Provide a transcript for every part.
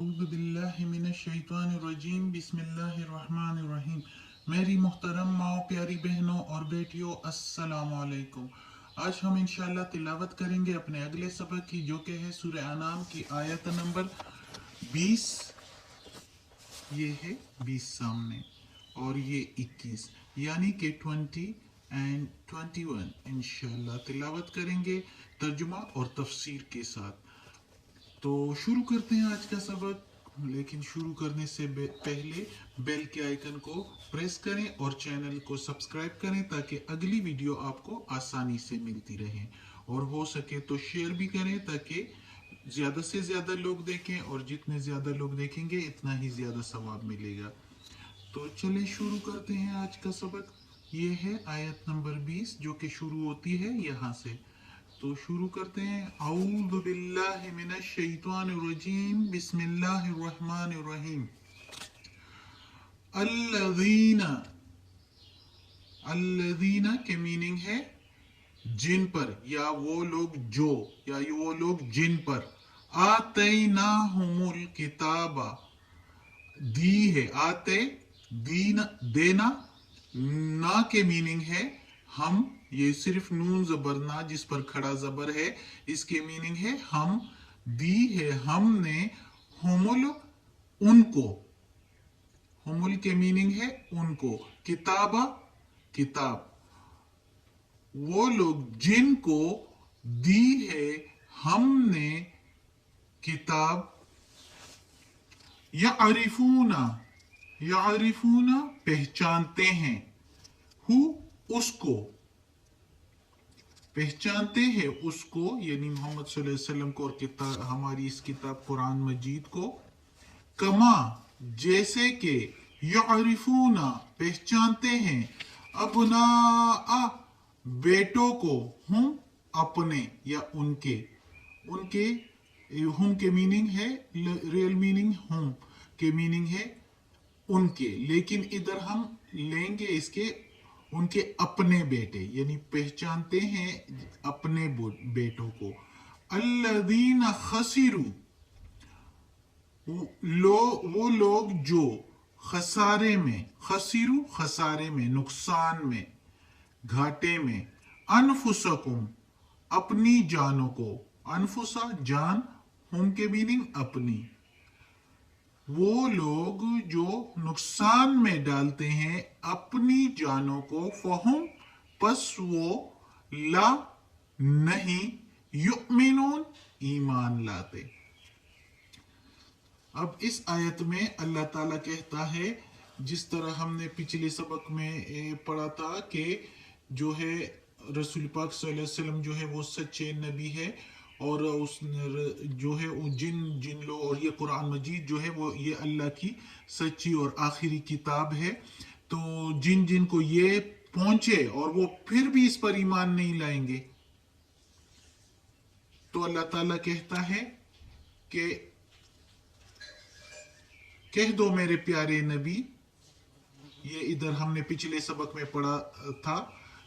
औज़ुबिल्लाहिमिनश्शैतानिर्रजीम बिस्मिल्लाहिर्रहमानिर्रहीम। मेरी मुहतरम माओ, प्यारी बहनों और बेटियों, अस्सलाम वालेकुम। आज हम इंशाअल्लाह तिलावत करेंगे अपने अगले सबक की, जो कि है सूरह अनाम की आयत नंबर 20। ये है 20 सामने, और ये 21, यानी कि 20 एंड 21 इंशाअल्लाह तिलावत करेंगे तर्जुमा और तफसीर के साथ। तो शुरू करते हैं आज का सबक। लेकिन शुरू करने से पहले बेल के आइकन को प्रेस करें और चैनल को सब्सक्राइब करें, ताकि अगली वीडियो आपको आसानी से मिलती रहे। और हो सके तो शेयर भी करें, ताकि ज़्यादा से ज़्यादा लोग देखें, और जितने ज़्यादा लोग देखेंगे इतना ही ज़्यादा सवाब मिलेगा। तो चलिए शुरू करते हैं आज का सबक। ये है आयत नंबर 20, जो कि शुरू होती है यहाँ से। तो शुरू करते हैं। औज़ु बिल्लाहि मिनश शैतानिर रजीम बिस्मिल्लाहिर रहमानिर रहीम। अल्लज़ीना, अल्लज़ीना के मीनिंग है जिन पर, या वो लोग जो, या वो लोग जिन पर। आतैनाहुमुल किताबा, दी है, आते दीना देना, ना के मीनिंग है हम। ये सिर्फ नून जबर ना जिस पर खड़ा जबर है, इसके मीनिंग है हम। दी है हमने, हुमुल उनको, हुमुल के मीनिंग है उनको, किताबा किताब, वो लोग जिनको दी है हमने किताब। यारिफूना, यारिफूना पहचानते हैं, हु उसको, पहचानते हैं उसको, यानी मोहम्मद सल्लल्लाहु अलैहि वसल्लम को और किताब, हमारी इस किताब कुरान मजीद को। कमा जैसे के, यारिफूना पहचानते हैं, अपना बेटों को, हम अपने या उनके, उनके हम के मीनिंग है, रियल मीनिंग हम के मीनिंग है उनके, लेकिन इधर हम लेंगे इसके उनके अपने बेटे, यानी पहचानते हैं अपने बेटों को। अल्लज़ीना खसिरू, वो लोग जो खसारे में, खसिरू खसारे में, नुकसान में, घाटे में। अनफुसकुम अपनी जानों को, अनफुसा जान, हम के मीनिंग अपनी। वो लोग जो नुकसान में डालते हैं अपनी जानों को, फहुम पस वो, ला नहीं, युमिनून ईमान लाते। अब इस आयत में अल्लाह ताला कहता है, जिस तरह हमने पिछले सबक में पढ़ा था कि जो है रसूल पाक सल्लल्लाहु अलैहि वसल्लम जो है वो सच्चे नबी है, और उस जो है जिन जिन लोग, और ये कुरान मजीद जो है वो ये अल्लाह की सच्ची और आखिरी किताब है। तो जिन जिन को ये पहुंचे और वो फिर भी इस पर ईमान नहीं लाएंगे, तो अल्लाह ताला कहता है कि कह दो मेरे प्यारे नबी, ये इधर हमने पिछले सबक में पढ़ा था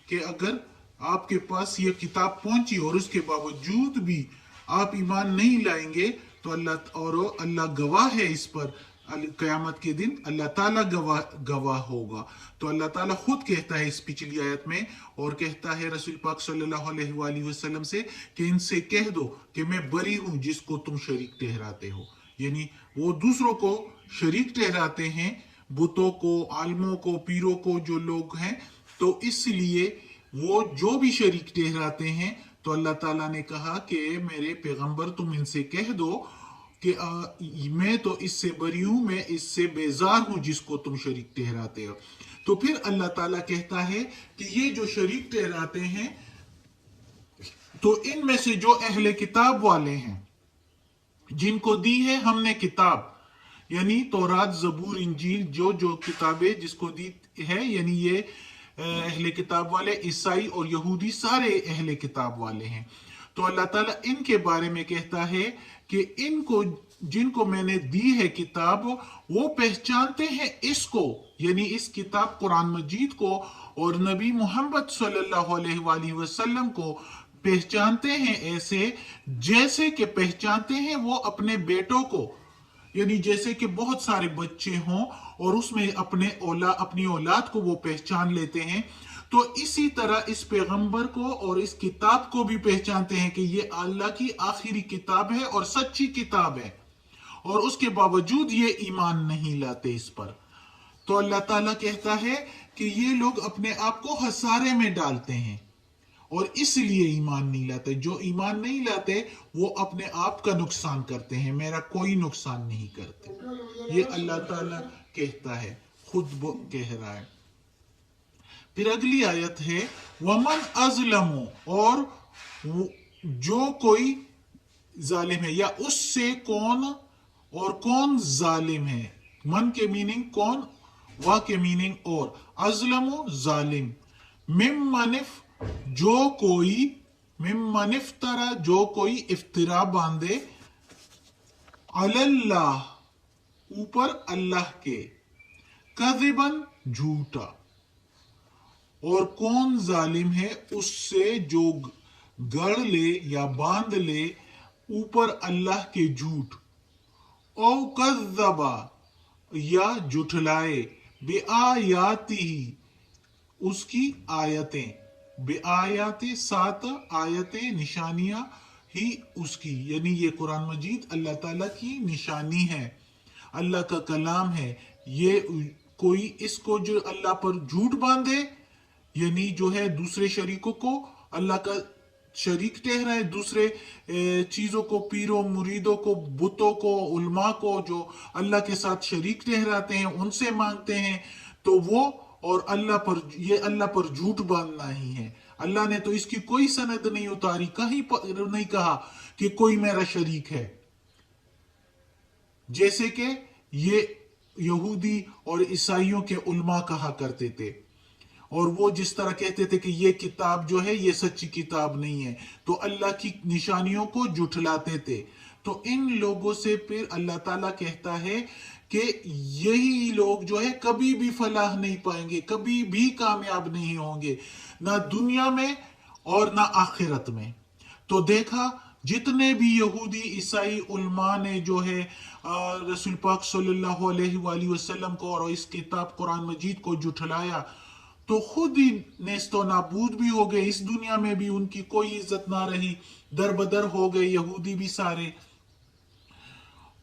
कि अगर आपके पास ये किताब पहुंची और उसके बावजूद भी आप ईमान नहीं लाएंगे, तो अल्लाह गवाह है इस पर, क़यामत के दिन अल्लाह ताला गवाह होगा। तो अल्लाह ताला खुद कहता है इस पिछली आयत में, और कहता है रसूल पाक सल्लल्लाहु अलैहि वसल्लम से कि इनसे कह दो कि मैं बरी हूं जिसको तुम शरीक ठहराते हो। यानी वो दूसरों को शरीक ठहराते हैं, बुतों को, आलमों को, पीरों को, जो लोग हैं। तो इसलिए वो जो भी शरीक ठहराते हैं, तो अल्लाह ताला ने कहा कि मेरे पैगंबर तुम इनसे कह दो कि मैं तो इससे बरी हूं, मैं इससे बेजार हूं जिसको तुम शरीक ठहराते हो। तो फिर अल्लाह ताला कहता है कि ये जो शरीक ठहराते हैं, तो इनमें से जो अहले किताब वाले हैं, जिनको दी है हमने किताब, यानी तौरात, जबूर, इंजील, जो जो किताबें जिसको दी है, यानी ये अहले किताब वाले, ईसाई और यहूदी सारे अहले किताब वाले हैं। तो अल्लाह ताला इनके बारे में कहता है कि इनको, जिनको मैंने दी है किताब, वो पहचानते हैं इसको, यानी इस किताब कुरान मजीद को, और नबी मोहम्मद सल्लल्लाहु अलैहि वसल्लम को पहचानते हैं ऐसे जैसे कि पहचानते हैं वो अपने बेटों को। यानी जैसे कि बहुत सारे बच्चे हों और उसमें अपनी औलाद को वो पहचान लेते हैं, तो इसी तरह इस पैगंबर को और इस किताब को भी पहचानते हैं कि ये अल्लाह की आखिरी किताब है और सच्ची किताब है, और उसके बावजूद ये ईमान नहीं लाते इस पर। तो अल्लाह ताला कहता है कि ये लोग अपने आप को हसारे में डालते हैं और इसलिए ईमान नहीं लाते। जो ईमान नहीं लाते वो अपने आप का नुकसान करते हैं, मेरा कोई नुकसान नहीं करते। ये अल्लाह ताला कहता है, खुद वो कह रहा है। फिर अगली आयत है, वमन अजलमो, और जो कोई जालिम है, या उससे कौन, और कौन जालिम है। मन के मीनिंग कौन, वा के मीनिंग और, अजलमो जालिम, मिम मनिफ जो कोई, मिम मनिफ तरा जो कोई इफ्तिरा बांधे, अल्लाह ऊपर अल्लाह के, कज़िबन झूठा, और कौन जालिम है उससे जो गढ़ ले या बांध ले ऊपर अल्लाह के झूठ, औ कज़्ज़बा या जुठलाए, बेआयाती उसकी आयतें, बेआयाते सात आयतें निशानियां ही उसकी, यानी ये कुरान मजीद अल्लाह ताला की निशानी है, अल्लाह का कलाम है। ये कोई इसको जो अल्लाह पर झूठ बांधे, यानी जो है दूसरे शरीकों को अल्लाह का शरीक ठहराए, दूसरे चीजों को, पीरों मुरीदों को, बुतों को, उलमा को जो अल्लाह के साथ शरीक ठहराते हैं, उनसे मांगते हैं, तो वो और अल्लाह पर, ये अल्लाह पर झूठ बांधना ही है। अल्लाह ने तो इसकी कोई सनद नहीं उतारी, कहीं पर नहीं कहा कि कोई मेरा शरीक है। जैसे कि ये यहूदी और ईसाइयों के उलमा कहा करते थे, और वो जिस तरह कहते थे कि ये किताब जो है ये सच्ची किताब नहीं है, तो अल्लाह की निशानियों को जुठलाते थे। तो इन लोगों से फिर अल्लाह ताला कहता है कि यही लोग जो है कभी भी फलाह नहीं पाएंगे, कभी भी कामयाब नहीं होंगे, ना दुनिया में और ना आखिरत में। तो देखा, जितने भी यहूदी ईसाई उलमा ने जो है रसूल पाक सल्लल्लाहु अलैहि वसल्लम को और इस किताब कुरान मजीद को जुठलाया, तो खुद ही नेस्तो नाबूद भी हो गए, इस दुनिया में भी उनकी कोई इज्जत ना रही, दर बदर हो गए यहूदी भी सारे।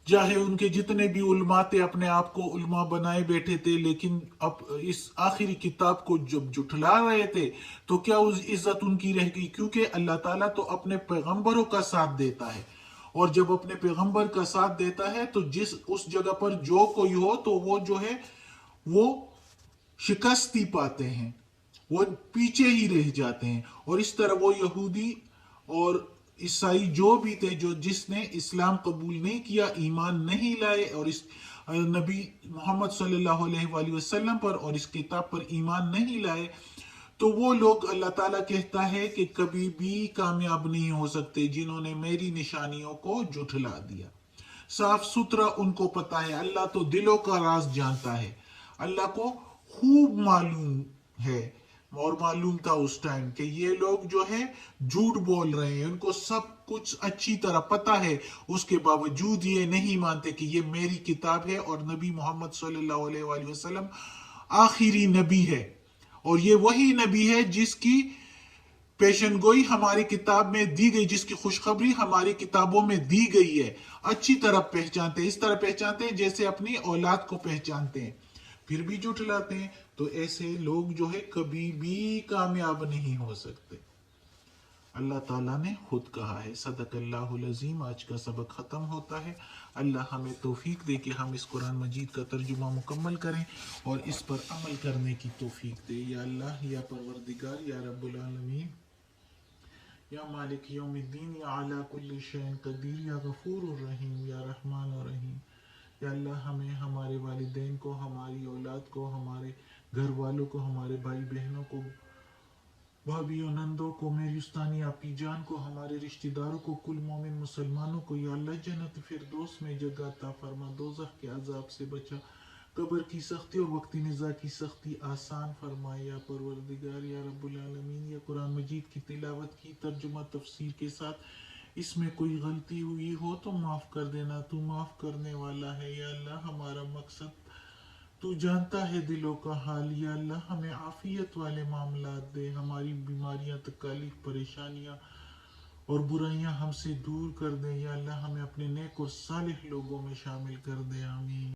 चाहे उनके जितने भी उलमा थे अपने आप को उलमा बनाए बैठे थे, लेकिन अब इस आखिरी किताब को जब जुठला रहे थे तो क्या उस इज्जत उनकी रह गई? क्योंकि अल्लाह ताला तो अपने पैगंबरों का साथ देता है, और जब अपने पैगंबर का साथ देता है तो जिस उस जगह पर जो कोई हो तो वो जो है वो शिकस्त ही पाते हैं, वो पीछे ही रह जाते हैं। और इस तरह वो यहूदी और ईसाई जो भी थे, जो जिसने इस्लाम कबूल नहीं किया, ईमान नहीं लाए, और इस नबी मोहम्मद सल्लल्लाहु अलैहि वसल्लम पर और इस किताब पर ईमान नहीं लाए, तो वो लोग अल्लाह ताला कहता है कि कभी भी कामयाब नहीं हो सकते, जिन्होंने मेरी निशानियों को जुठला दिया। साफ सुथरा उनको पता है, अल्लाह तो दिलों का राज जानता है, अल्लाह को खूब मालूम है, और मालूम था उस टाइम कि ये लोग जो है झूठ बोल रहे हैं, उनको सब कुछ अच्छी तरह पता है, उसके बावजूद ये नहीं मानते कि ये मेरी किताब है और नबी मोहम्मद सल्लल्लाहु अलैहि वसल्लम आखिरी नबी है, और ये वही नबी है जिसकी पेशनगोई हमारी किताब में दी गई, जिसकी खुशखबरी हमारी किताबों में दी गई है। अच्छी तरह पहचानते हैं, इस तरह पहचानते हैं जैसे अपनी औलाद को पहचानते हैं, फिर भी जुटलाते हैं। तो ऐसे लोग जो है कभी भी कामयाब नहीं हो सकते। अल्लाह ताला ने खुद कहा है। सदकल्लाहुल अज़ीम। आज का सबक ख़त्म होता है। अल्लाह हमें तौफीक दे कि हम इस कुरान मजीद का तर्जुमा मुकम्मल करें और इस पर अमल करने की तौफीक दे। या अल्लाह, या परवरदिगार, या रब्बुल आलमीन, या मालिक यौमिद्दीन, या अला कुल्लि शैइन कदीर, या गफूरुर रहीम, या रहमान और रहीम। या अल्लाह हमें, हमारे वालिदैन को, हमारी औलाद को, हमारे घर वालों को, हमारे भाई बहनों को, भाभी और नंदों को, मेरी उस्तानी आपी जान को, हमारे रिश्तेदारों को, कुल मोमिन मुसलमानों को या अल्लाह जन्नत फिरदौस में जगह अता फरमा, दोज़ख के अजाब से बचा, कब्र की सख्ती और वक्ती निज़ा की सख्ती आसान फरमाए। या परवरदिगार, या रब्बुल आलमीन, या कुरान मजीद की तिलावत की, तर्जुमा तफसीर के साथ اس میں کوئی غلطی ہوئی ہو تو معاف کر دینا، تو معاف کرنے والا ہے یا اللہ۔ ہمارا مقصد تو جانتا ہے دلوں کا حال، یا اللہ ہمیں عافیت والے معاملات دے، ہماری بیماریاں، تکالیف، پریشانیاں اور برائیاں ہم سے دور کر دے، یا اللہ ہمیں اپنے نیک اور صالح لوگوں میں شامل کر دے، آمین۔